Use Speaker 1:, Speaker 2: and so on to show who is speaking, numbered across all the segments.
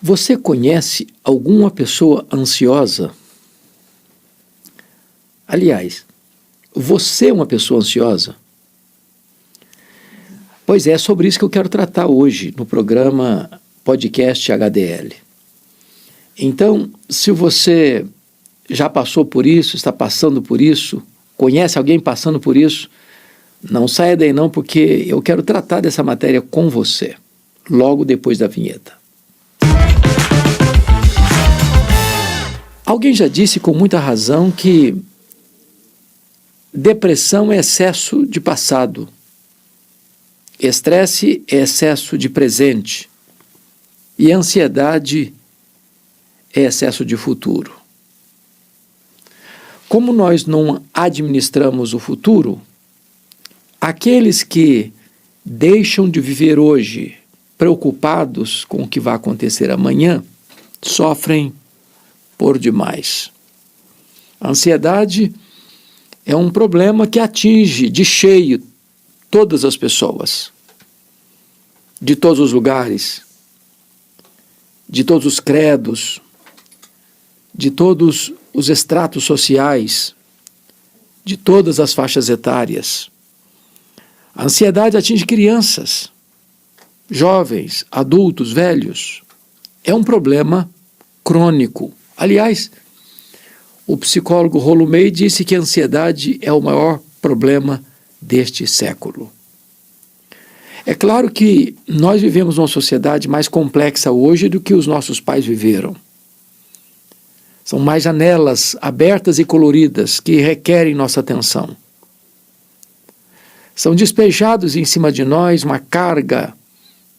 Speaker 1: Você conhece alguma pessoa ansiosa? Aliás, você é uma pessoa ansiosa? Pois é sobre isso que eu quero tratar hoje no programa Podcast HDL. Então, se você já passou por isso, está passando por isso, conhece alguém passando por isso, não saia daí não, porque eu quero tratar dessa matéria com você, logo depois da vinheta. Alguém já disse com muita razão que depressão é excesso de passado, estresse é excesso de presente e ansiedade é excesso de futuro. Como nós não administramos o futuro, aqueles que deixam de viver hoje preocupados com o que vai acontecer amanhã sofrem por demais. A ansiedade é um problema que atinge de cheio todas as pessoas, de todos os lugares, de todos os credos, de todos os estratos sociais, de todas as faixas etárias. A ansiedade atinge crianças, jovens, adultos, velhos. É um problema crônico. Aliás, o psicólogo Rollo May disse que a ansiedade é o maior problema deste século. É claro que nós vivemos uma sociedade mais complexa hoje do que os nossos pais viveram. São mais janelas abertas e coloridas que requerem nossa atenção. São despejados em cima de nós uma carga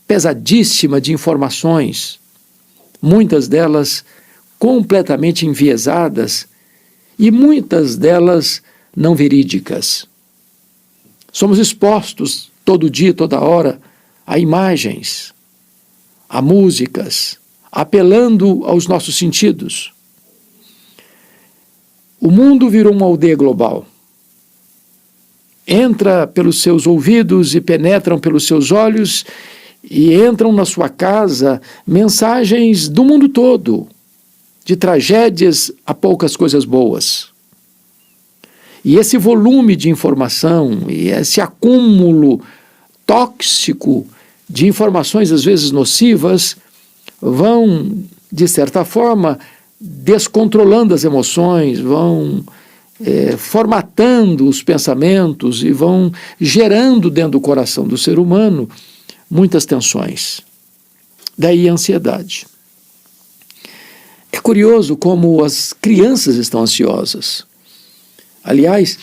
Speaker 1: pesadíssima de informações, muitas delas completamente enviesadas e muitas delas não verídicas. Somos expostos todo dia, toda hora, a imagens, a músicas, apelando aos nossos sentidos. O mundo virou uma aldeia global. Entra pelos seus ouvidos e penetram pelos seus olhos e entram na sua casa mensagens do mundo todo, de tragédias a poucas coisas boas. E esse volume de informação e esse acúmulo tóxico de informações, às vezes nocivas, vão, de certa forma, descontrolando as emoções, vão formatando os pensamentos e vão gerando dentro do coração do ser humano muitas tensões. Daí a ansiedade. É curioso como as crianças estão ansiosas. Aliás,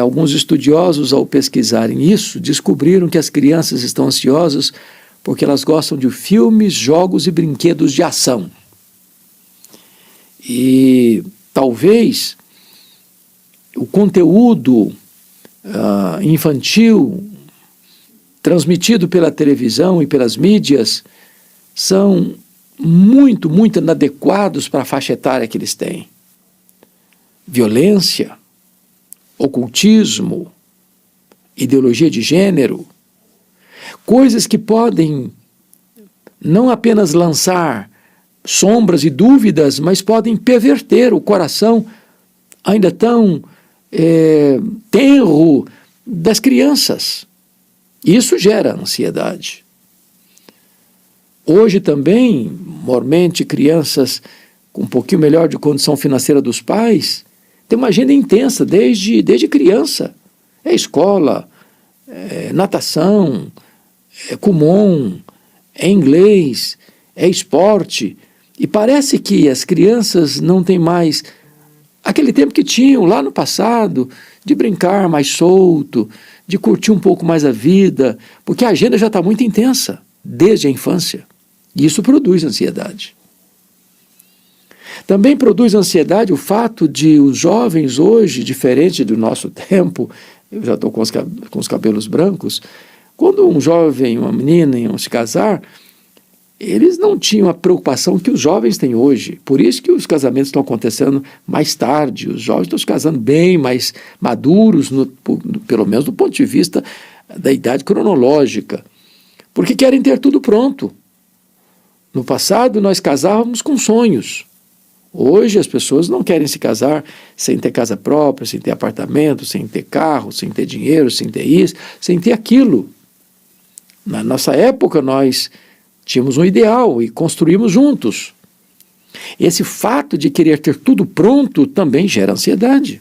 Speaker 1: alguns estudiosos, ao pesquisarem isso, descobriram que as crianças estão ansiosas porque elas gostam de filmes, jogos e brinquedos de ação. E talvez o conteúdo infantil transmitido pela televisão e pelas mídias são muito inadequados para a faixa etária que eles têm. Violência, ocultismo, ideologia de gênero, coisas que podem não apenas lançar sombras e dúvidas, mas podem perverter o coração ainda tão tenro das crianças. Isso gera ansiedade. Hoje também, mormente, crianças com um pouquinho melhor de condição financeira dos pais têm uma agenda intensa desde criança. É escola, é natação, é Kumon, é inglês, é esporte. E parece que as crianças não têm mais aquele tempo que tinham lá no passado de brincar mais solto, de curtir um pouco mais a vida, porque a agenda já está muito intensa desde a infância. E isso produz ansiedade. Também produz ansiedade o fato de os jovens hoje, diferente do nosso tempo, eu já estou com os cabelos brancos, quando um jovem, uma menina iam se casar, eles não tinham a preocupação que os jovens têm hoje. Por isso que os casamentos estão acontecendo mais tarde, os jovens estão se casando bem mais maduros, pelo menos do ponto de vista da idade cronológica, porque querem ter tudo pronto. No passado, nós casávamos com sonhos. Hoje, as pessoas não querem se casar sem ter casa própria, sem ter apartamento, sem ter carro, sem ter dinheiro, sem ter isso, sem ter aquilo. Na nossa época, nós tínhamos um ideal e construímos juntos. Esse fato de querer ter tudo pronto também gera ansiedade.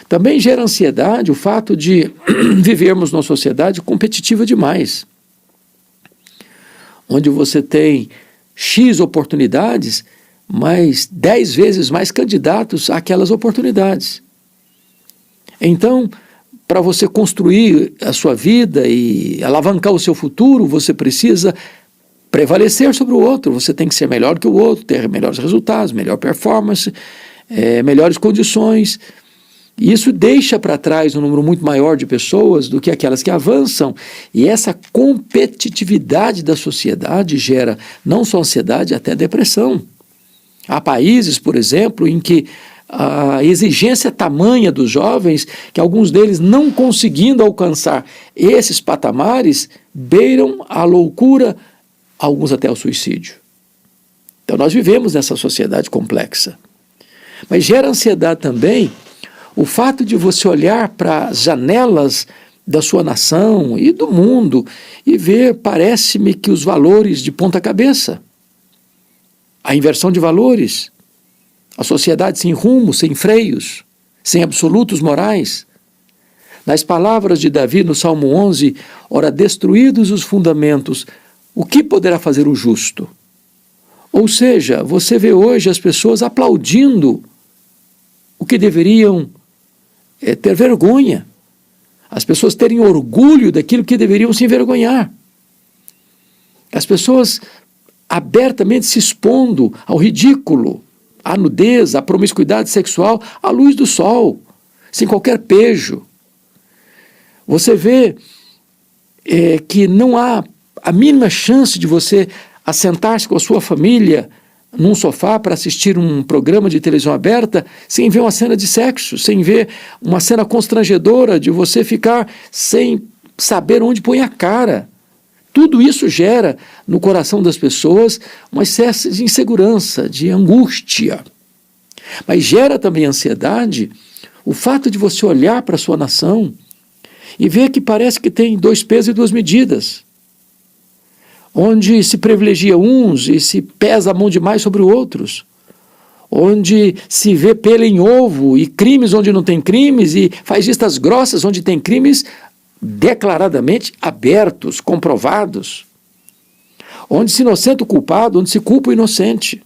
Speaker 1: Também gera ansiedade o fato de vivermos numa sociedade competitiva demais, onde você tem X oportunidades, mas 10 vezes mais candidatos àquelas oportunidades. Então, para você construir a sua vida e alavancar o seu futuro, você precisa prevalecer sobre o outro, você tem que ser melhor que o outro, ter melhores resultados, melhor performance, melhores condições. E isso deixa para trás um número muito maior de pessoas do que aquelas que avançam. E essa competitividade da sociedade gera não só ansiedade, até depressão. Há países, por exemplo, em que a exigência tamanha dos jovens, que alguns deles não conseguindo alcançar esses patamares, beiram a loucura, alguns até o suicídio. Então nós vivemos nessa sociedade complexa. Mas gera ansiedade também o fato de você olhar para as janelas da sua nação e do mundo e ver, parece-me, que os valores de ponta cabeça, a inversão de valores, a sociedade sem rumo, sem freios, sem absolutos morais. Nas palavras de Davi no Salmo 11, ora, destruídos os fundamentos, o que poderá fazer o justo? Ou seja, você vê hoje as pessoas aplaudindo o que deveriam ter vergonha. As pessoas terem orgulho daquilo que deveriam se envergonhar. As pessoas abertamente se expondo ao ridículo, à nudez, à promiscuidade sexual, à luz do sol, sem qualquer pejo. Você vê que não há a mínima chance de você assentar-se com a sua família num sofá para assistir um programa de televisão aberta sem ver uma cena de sexo, sem ver uma cena constrangedora de você ficar sem saber onde põe a cara. Tudo isso gera no coração das pessoas uma espécie de insegurança, de angústia. Mas gera também ansiedade o fato de você olhar para a sua nação e ver que parece que tem 2 pesos e 2 medidas, onde se privilegia uns e se pesa a mão demais sobre outros, onde se vê pelo em ovo e crimes onde não tem crimes e faz vistas grossas onde tem crimes declaradamente abertos, comprovados, onde se inocenta o culpado, onde se culpa o inocente.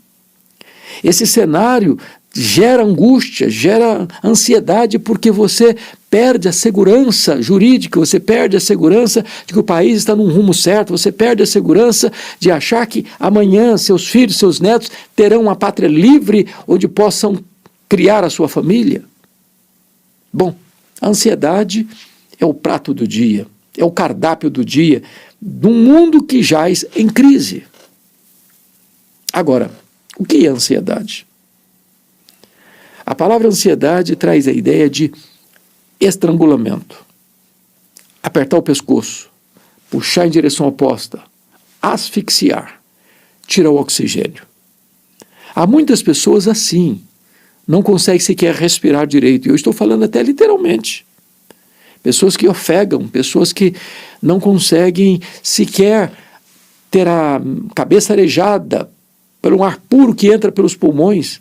Speaker 1: Esse cenário gera angústia, gera ansiedade, porque você perde a segurança jurídica, você perde a segurança de que o país está num rumo certo, você perde a segurança de achar que amanhã seus filhos, seus netos terão uma pátria livre onde possam criar a sua família. Bom, a ansiedade é o prato do dia, é o cardápio do dia, de um mundo que jaz em crise. Agora, o que é ansiedade? A palavra ansiedade traz a ideia de estrangulamento, apertar o pescoço, puxar em direção oposta, asfixiar, tirar o oxigênio. Há muitas pessoas assim, não conseguem sequer respirar direito, e eu estou falando até literalmente. Pessoas que ofegam, pessoas que não conseguem sequer ter a cabeça arejada pelo ar puro que entra pelos pulmões,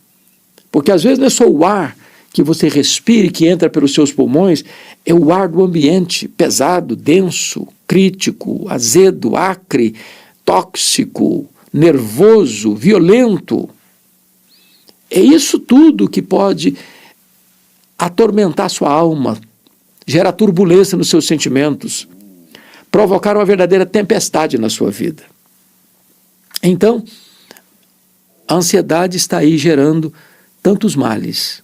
Speaker 1: porque às vezes não é só o ar que você respire que entra pelos seus pulmões, é o ar do ambiente, pesado, denso, crítico, azedo, acre, tóxico, nervoso, violento. É isso tudo que pode atormentar sua alma, gerar turbulência nos seus sentimentos, provocar uma verdadeira tempestade na sua vida. Então, a ansiedade está aí gerando tantos males.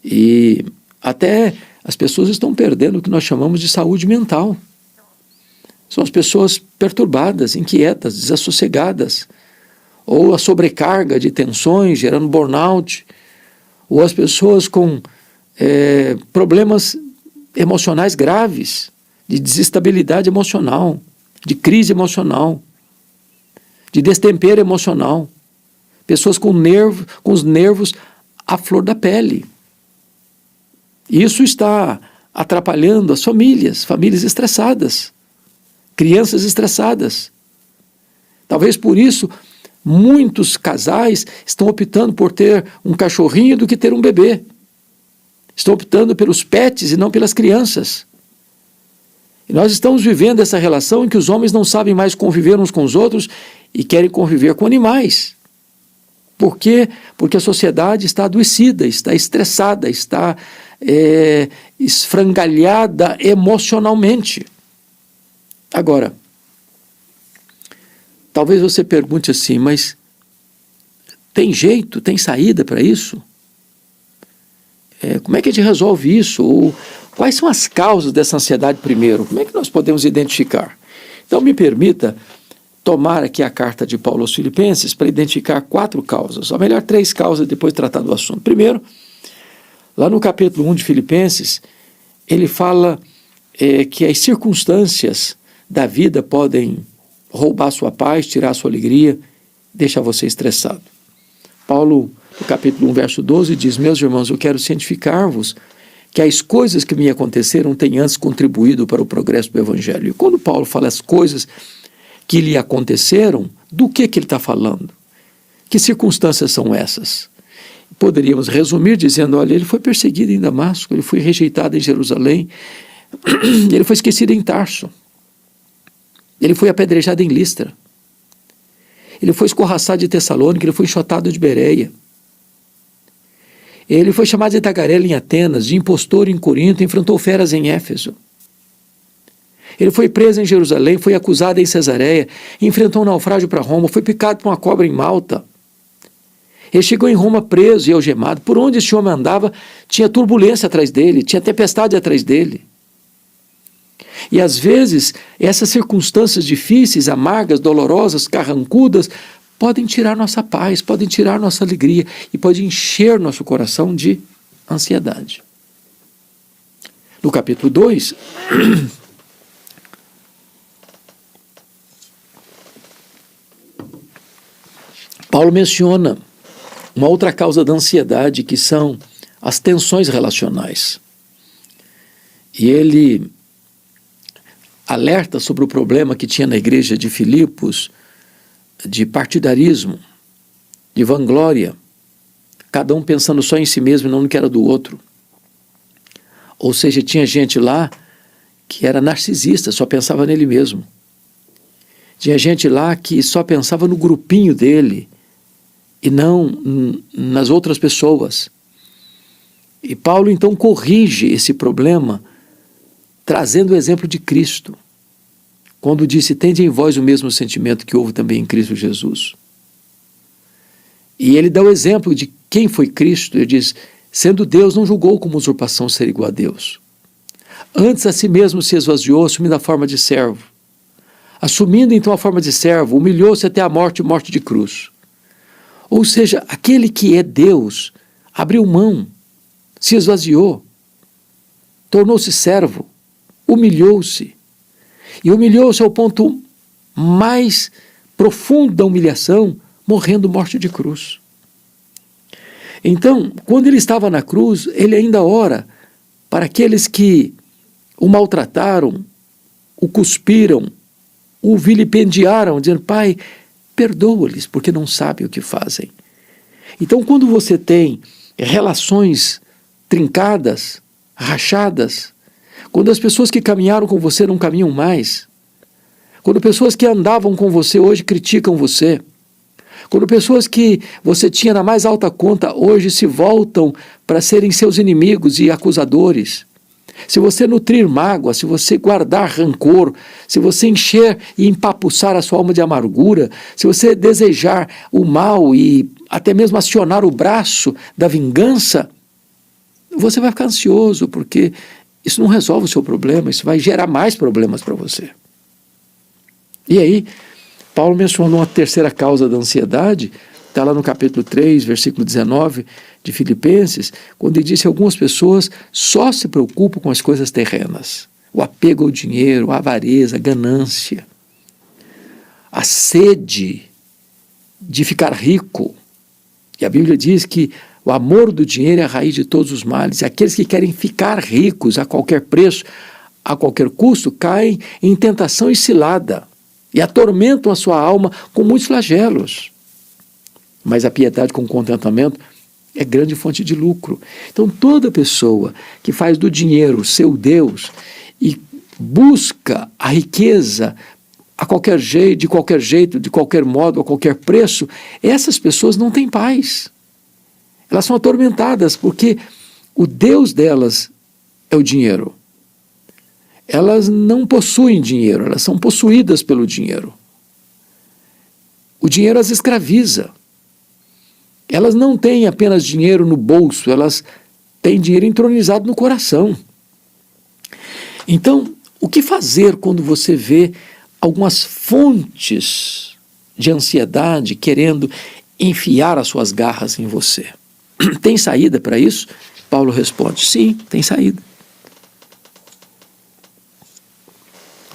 Speaker 1: E até as pessoas estão perdendo o que nós chamamos de saúde mental. São as pessoas perturbadas, inquietas, desassossegadas, ou a sobrecarga de tensões gerando burnout, ou as pessoas com problemas emocionais graves, de desestabilidade emocional, de crise emocional. de destempero emocional, pessoas com os nervos à flor da pele. Isso está atrapalhando as famílias estressadas, crianças estressadas. Talvez por isso muitos casais estão optando por ter um cachorrinho do que ter um bebê. Estão optando pelos pets e não pelas crianças. E nós estamos vivendo essa relação em que os homens não sabem mais conviver uns com os outros e querem conviver com animais. Por quê? Porque a sociedade está adoecida, está estressada, está esfrangalhada emocionalmente. Agora, talvez você pergunte assim, mas tem jeito, tem saída para isso? Como é que a gente resolve isso? Ou quais são as causas dessa ansiedade primeiro? Como é que nós podemos identificar? Então me permita tomar aqui a carta de Paulo aos Filipenses para identificar 4 causas, ou melhor, 3 causas depois de tratar do assunto. Primeiro, lá no capítulo 1 de Filipenses, ele fala que as circunstâncias da vida podem roubar sua paz, tirar sua alegria, deixar você estressado. Paulo, no capítulo 1, verso 12, diz: meus irmãos, eu quero cientificar-vos que as coisas que me aconteceram têm antes contribuído para o progresso do Evangelho. E quando Paulo fala as coisas que lhe aconteceram, do que ele está falando? Que circunstâncias são essas? Poderíamos resumir dizendo, olha, ele foi perseguido em Damasco, ele foi rejeitado em Jerusalém, ele foi esquecido em Tarso, ele foi apedrejado em Listra, ele foi escorraçado de Tessalônica, ele foi enxotado de Bereia, ele foi chamado de tagarela em Atenas, de impostor em Corinto, enfrentou feras em Éfeso. Ele foi preso em Jerusalém, foi acusado em Cesareia, enfrentou um naufrágio para Roma, foi picado por uma cobra em Malta. Ele chegou em Roma preso e algemado. Por onde esse homem andava, tinha turbulência atrás dele, tinha tempestade atrás dele. E às vezes, essas circunstâncias difíceis, amargas, dolorosas, carrancudas, podem tirar nossa paz, podem tirar nossa alegria e podem encher nosso coração de ansiedade. No capítulo 2, Paulo menciona uma outra causa da ansiedade, que são as tensões relacionais. E ele alerta sobre o problema que tinha na igreja de Filipos, de partidarismo, de vanglória, cada um pensando só em si mesmo e não no que era do outro. Ou seja, tinha gente lá que era narcisista, só pensava nele mesmo. Tinha gente lá que só pensava no grupinho dele e não nas outras pessoas. E Paulo então corrige esse problema trazendo o exemplo de Cristo, quando disse: tende em vós o mesmo sentimento que houve também em Cristo Jesus. E ele dá o exemplo de quem foi Cristo. Ele diz: sendo Deus, não julgou como usurpação ser igual a Deus. Antes a si mesmo se esvaziou, assumindo a forma de servo. Assumindo então a forma de servo, humilhou-se até a morte e morte de cruz. Ou seja, aquele que é Deus abriu mão, se esvaziou, tornou-se servo, humilhou-se. E humilhou-se ao ponto mais profundo da humilhação, morrendo morte de cruz. Então, quando ele estava na cruz, ele ainda ora para aqueles que o maltrataram, o cuspiram, o vilipendiaram, dizendo: Pai, perdoa-lhes, porque não sabem o que fazem. Então, quando você tem relações trincadas, rachadas, quando as pessoas que caminharam com você não caminham mais, quando pessoas que andavam com você hoje criticam você, quando pessoas que você tinha na mais alta conta hoje se voltam para serem seus inimigos e acusadores, se você nutrir mágoa, se você guardar rancor, se você encher e empapuçar a sua alma de amargura, se você desejar o mal e até mesmo acionar o braço da vingança, você vai ficar ansioso, porque isso não resolve o seu problema, isso vai gerar mais problemas para você. E aí, Paulo mencionou uma terceira causa da ansiedade, está lá no capítulo 3, versículo 19 de Filipenses, quando ele disse que algumas pessoas só se preocupam com as coisas terrenas. O apego ao dinheiro, a avareza, a ganância, a sede de ficar rico. E a Bíblia diz que o amor do dinheiro é a raiz de todos os males. E aqueles que querem ficar ricos a qualquer preço, a qualquer custo, caem em tentação e cilada e atormentam a sua alma com muitos flagelos. Mas a piedade com contentamento é grande fonte de lucro. Então toda pessoa que faz do dinheiro seu Deus e busca a riqueza a qualquer jeito, de qualquer modo, a qualquer preço, essas pessoas não têm paz. Elas são atormentadas porque o Deus delas é o dinheiro. Elas não possuem dinheiro, elas são possuídas pelo dinheiro. O dinheiro as escraviza. Elas não têm apenas dinheiro no bolso, elas têm dinheiro entronizado no coração. Então, o que fazer quando você vê algumas fontes de ansiedade querendo enfiar as suas garras em você? Tem saída para isso? Paulo responde, sim, tem saída.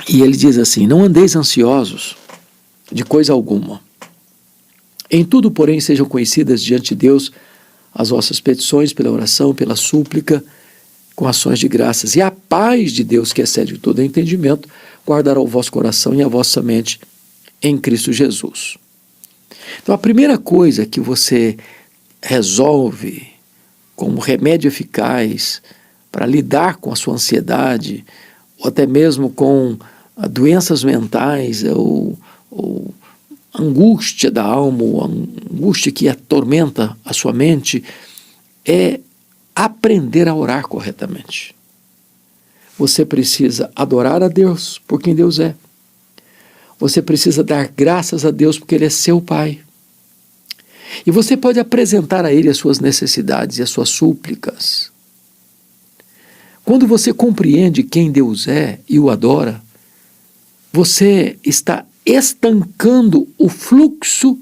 Speaker 1: E ele diz assim, não andeis ansiosos de coisa alguma. Em tudo, porém, sejam conhecidas diante de Deus as vossas petições pela oração, pela súplica, com ações de graças. E a paz de Deus, que excede todo entendimento, guardará o vosso coração e a vossa mente em Cristo Jesus. Então, a primeira coisa que você resolve como remédio eficaz para lidar com a sua ansiedade, ou até mesmo com doenças mentais, ou angústia da alma, ou angústia que atormenta a sua mente, é aprender a orar corretamente. Você precisa adorar a Deus por quem Deus é. Você precisa dar graças a Deus porque Ele é seu Pai. E você pode apresentar a Ele as suas necessidades e as suas súplicas. Quando você compreende quem Deus é e o adora, você está estancando o fluxo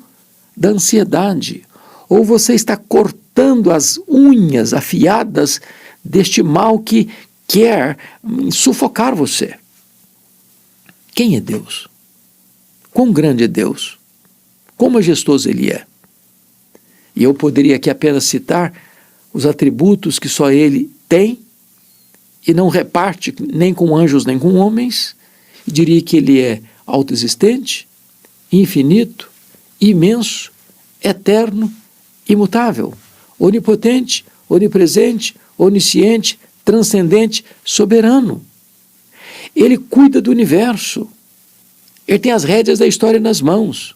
Speaker 1: da ansiedade, ou você está cortando as unhas afiadas deste mal que quer sufocar você. Quem é Deus? Quão grande é Deus? Quão majestoso Ele é? E eu poderia aqui apenas citar os atributos que só Ele tem e não reparte nem com anjos nem com homens, e diria que Ele é autoexistente, infinito, imenso, eterno, imutável, onipotente, onipresente, onisciente, transcendente, soberano. Ele cuida do universo. Ele tem as rédeas da história nas mãos.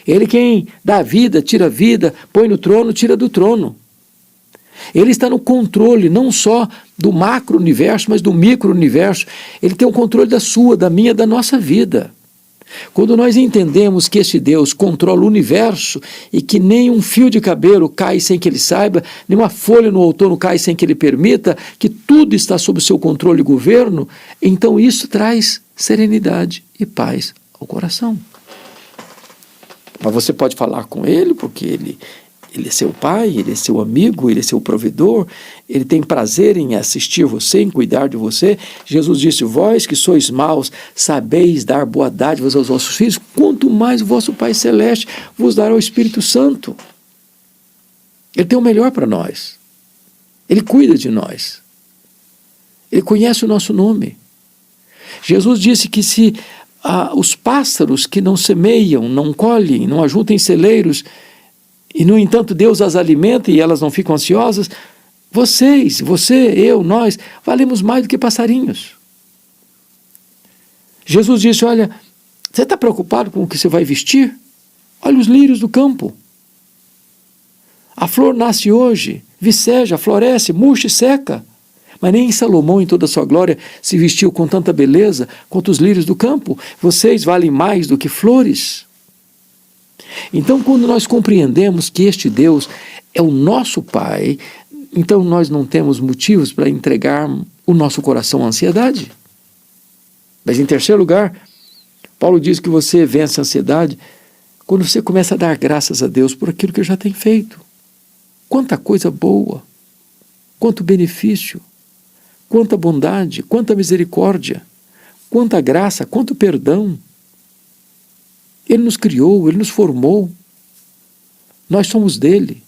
Speaker 1: Ele quem dá vida, tira a vida, põe no trono, tira do trono. Ele está no controle não só do macro-universo, mas do micro-universo. Ele tem o controle da sua, da minha, da nossa vida. Quando nós entendemos que esse Deus controla o universo e que nem um fio de cabelo cai sem que Ele saiba, nem uma folha no outono cai sem que Ele permita, que tudo está sob o seu controle e governo, então isso traz serenidade e paz ao coração. Mas você pode falar com Ele, porque Ele é seu pai, Ele é seu amigo, Ele é seu provedor, Ele tem prazer em assistir você, em cuidar de você. Jesus disse, vós que sois maus, sabeis dar boa dádivas aos vossos filhos, quanto mais o vosso Pai Celeste vos dará o Espírito Santo. Ele tem o melhor para nós. Ele cuida de nós. Ele conhece o nosso nome. Jesus disse que se os pássaros que não semeiam, não colhem, não ajuntam em celeiros, e, no entanto, Deus as alimenta e elas não ficam ansiosas, você, eu, nós, valemos mais do que passarinhos. Jesus disse, olha, você está preocupado com o que você vai vestir? Olha os lírios do campo. A flor nasce hoje, viceja, floresce, murcha e seca. Mas nem Salomão, em toda a sua glória, se vestiu com tanta beleza quanto os lírios do campo. Vocês valem mais do que flores. Então, quando nós compreendemos que este Deus é o nosso Pai, então nós não temos motivos para entregar o nosso coração à ansiedade. Mas, em terceiro lugar, Paulo diz que você vence a ansiedade quando você começa a dar graças a Deus por aquilo que já tem feito. Quanta coisa boa, quanto benefício, quanta bondade, quanta misericórdia, quanta graça, quanto perdão. Ele nos criou, Ele nos formou, Nós somos dele.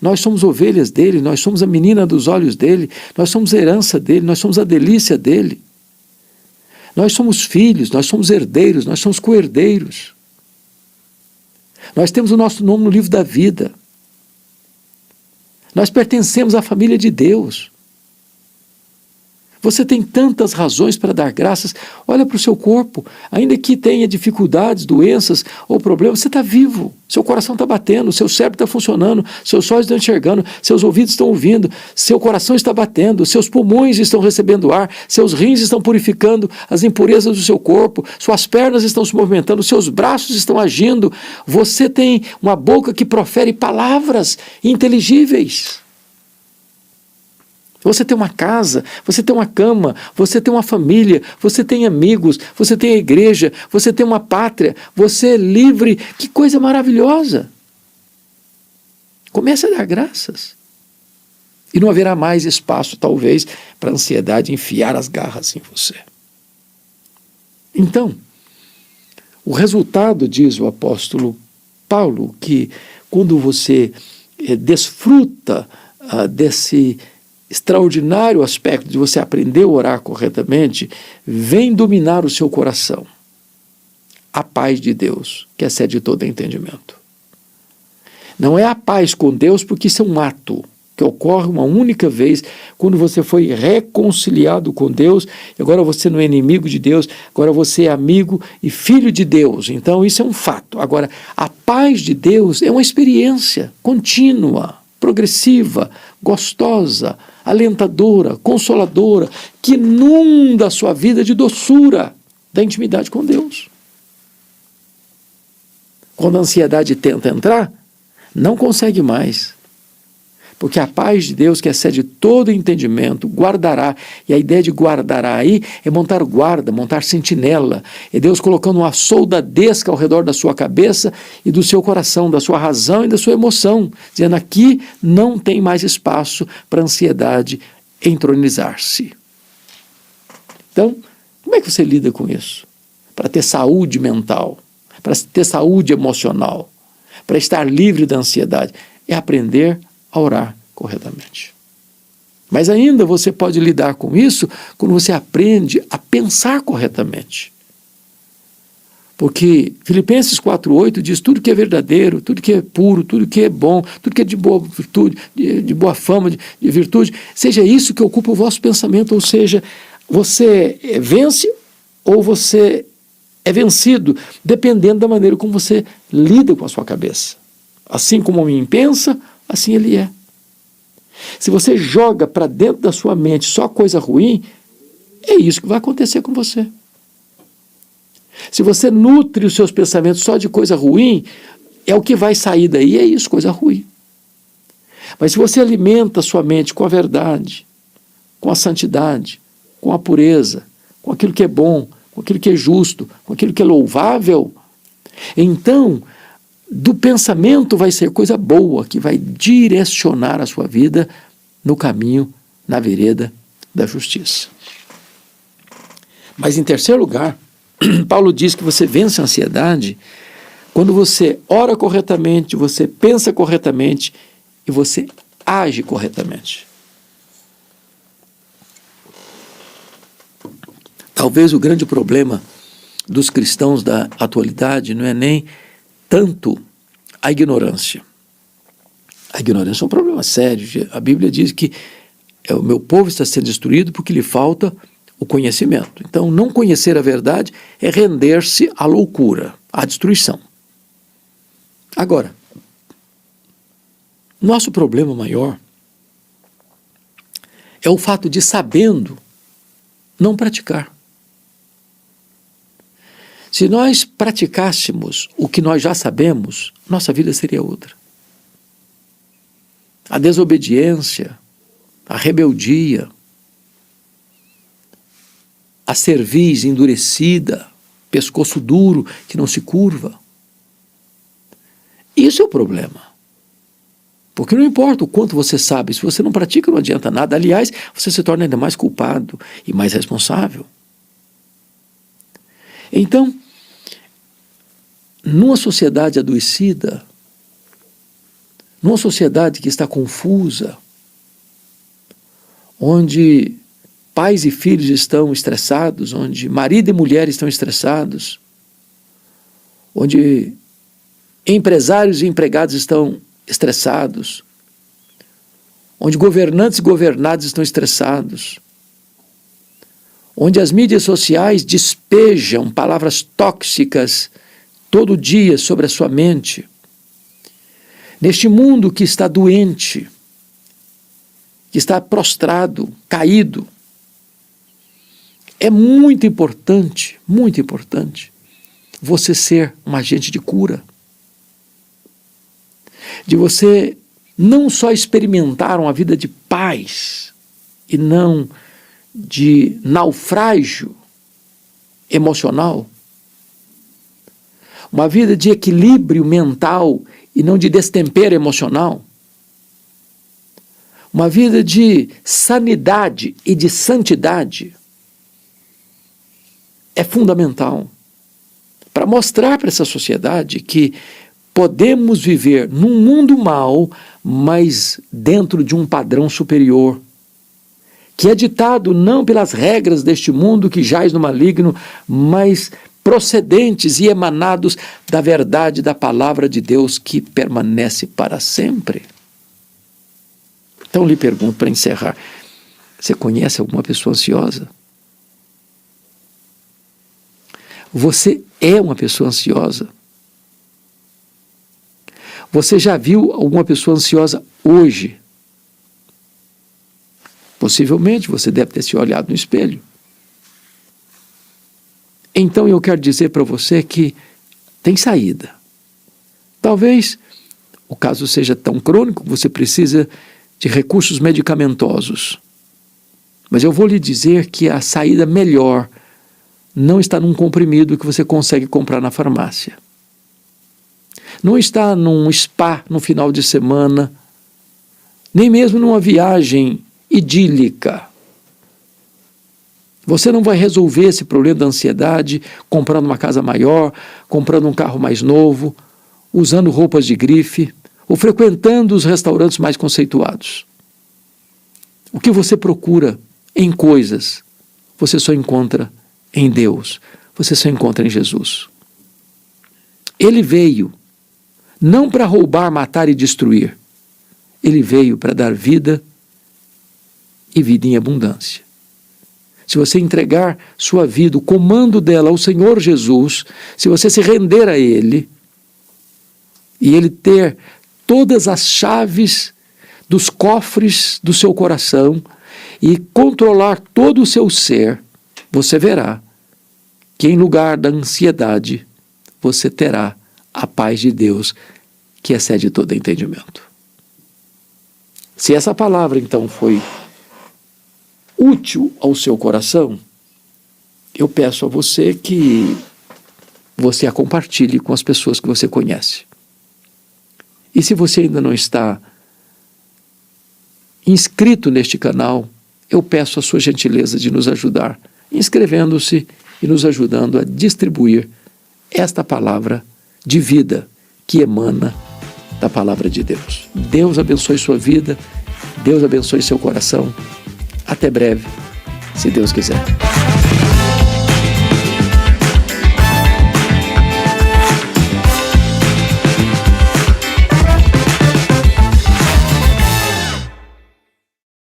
Speaker 1: Nós somos ovelhas dele, nós somos a menina dos olhos dele, nós somos a herança dele, nós somos a delícia dele. Nós somos filhos, nós somos herdeiros, nós somos co-herdeiros. Nós temos o nosso nome no livro da vida. Nós pertencemos à família de Deus. Você tem tantas razões para dar graças. Olha para o seu corpo, ainda que tenha dificuldades, doenças ou problemas, você está vivo, seu coração está batendo, seu cérebro está funcionando, seus olhos estão enxergando, seus ouvidos estão ouvindo, seu coração está batendo, seus pulmões estão recebendo ar, seus rins estão purificando as impurezas do seu corpo, suas pernas estão se movimentando, seus braços estão agindo, você tem uma boca que profere palavras inteligíveis. Você tem uma casa, você tem uma cama, você tem uma família, você tem amigos, você tem a igreja, você tem uma pátria, você é livre. Que coisa maravilhosa! Comece a dar graças. E não haverá mais espaço, talvez, para a ansiedade enfiar as garras em você. Então, o resultado, diz o apóstolo Paulo, que quando você desfruta desse extraordinário aspecto de você aprender a orar corretamente, vem dominar o seu coração a paz de Deus, que excede todo entendimento. Não é a paz com Deus, porque isso é um ato que ocorre uma única vez, quando você foi reconciliado com Deus, e agora você não é inimigo de Deus, agora você é amigo e filho de Deus. Então isso é um fato. Agora, a paz de Deus é uma experiência contínua, progressiva, gostosa, alentadora, consoladora, que inunda a sua vida de doçura da intimidade com Deus. Quando a ansiedade tenta entrar, não consegue mais. Porque a paz de Deus, que excede todo entendimento, guardará. E a ideia de guardará aí é montar guarda, montar sentinela. É Deus colocando uma soldadesca ao redor da sua cabeça e do seu coração, da sua razão e da sua emoção. Dizendo, aqui não tem mais espaço para a ansiedade entronizar-se. Então, como é que você lida com isso? Para ter saúde mental, para ter saúde emocional, para estar livre da ansiedade, é aprender a orar corretamente. Mas ainda você pode lidar com isso quando você aprende a pensar corretamente. Porque Filipenses 4:8 diz, tudo que é verdadeiro, tudo que é puro, tudo que é bom, tudo que é de boa virtude, de boa fama, de virtude, seja isso que ocupa o vosso pensamento, ou seja, você vence ou você é vencido, dependendo da maneira como você lida com a sua cabeça. Assim como o homem pensa, assim ele é. Se você joga para dentro da sua mente só coisa ruim, é isso que vai acontecer com você. Se você nutre os seus pensamentos só de coisa ruim, é o que vai sair daí, é isso, coisa ruim. Mas se você alimenta a sua mente com a verdade, com a santidade, com a pureza, com aquilo que é bom, com aquilo que é justo, com aquilo que é louvável, então do pensamento vai ser coisa boa, que vai direcionar a sua vida no caminho, na vereda da justiça. Mas em terceiro lugar, Paulo diz que você vence a ansiedade quando você ora corretamente, você pensa corretamente e você age corretamente. Talvez o grande problema dos cristãos da atualidade não é nem tanto a ignorância. A ignorância é um problema sério. A Bíblia diz que o meu povo está sendo destruído porque lhe falta o conhecimento. Então, não conhecer a verdade é render-se à loucura, à destruição. Agora, nosso problema maior é o fato de, sabendo, não praticar. Se nós praticássemos o que nós já sabemos, nossa vida seria outra. A desobediência, a rebeldia, a cerviz endurecida, pescoço duro que não se curva. Isso é o problema. Porque não importa o quanto você sabe, se você não pratica não adianta nada. Aliás, você se torna ainda mais culpado e mais responsável. Então, numa sociedade adoecida, numa sociedade que está confusa, onde pais e filhos estão estressados, onde marido e mulher estão estressados, onde empresários e empregados estão estressados, onde governantes e governados estão estressados, onde as mídias sociais despejam palavras tóxicas todo dia sobre a sua mente. Neste mundo que está doente, que está prostrado, caído, é muito importante você ser um agente de cura. De você não só experimentar uma vida de paz e não de naufrágio emocional, uma vida de equilíbrio mental e não de destempero emocional, uma vida de sanidade e de santidade, é fundamental para mostrar para essa sociedade que podemos viver num mundo mau, mas dentro de um padrão superior, que é ditado não pelas regras deste mundo que jaz no maligno, mas procedentes e emanados da verdade da palavra de Deus que permanece para sempre. Então lhe pergunto para encerrar, você conhece alguma pessoa ansiosa? Você é uma pessoa ansiosa? Você já viu alguma pessoa ansiosa hoje? Possivelmente você deve ter se olhado no espelho. Então eu quero dizer para você que tem saída. Talvez o caso seja tão crônico que você precisa de recursos medicamentosos. Mas eu vou lhe dizer que a saída melhor não está num comprimido que você consegue comprar na farmácia. Não está num spa no final de semana, nem mesmo numa viagem idílica. Você não vai resolver esse problema da ansiedade comprando uma casa maior, comprando um carro mais novo, usando roupas de grife ou frequentando os restaurantes mais conceituados. O que você procura em coisas, você só encontra em Deus, você só encontra em Jesus. Ele veio não para roubar, matar e destruir. Ele veio para dar vida e vida em abundância. Se você entregar sua vida, o comando dela ao Senhor Jesus, se você se render a Ele, e Ele ter todas as chaves dos cofres do seu coração e controlar todo o seu ser, você verá que em lugar da ansiedade, você terá a paz de Deus que excede todo entendimento. Se essa palavra então foi útil ao seu coração, eu peço a você que você a compartilhe com as pessoas que você conhece. E se você ainda não está inscrito neste canal, eu peço a sua gentileza de nos ajudar, inscrevendo-se e nos ajudando a distribuir esta palavra de vida que emana da palavra de Deus. Deus abençoe sua vida, Deus abençoe seu coração. Até breve, se Deus quiser.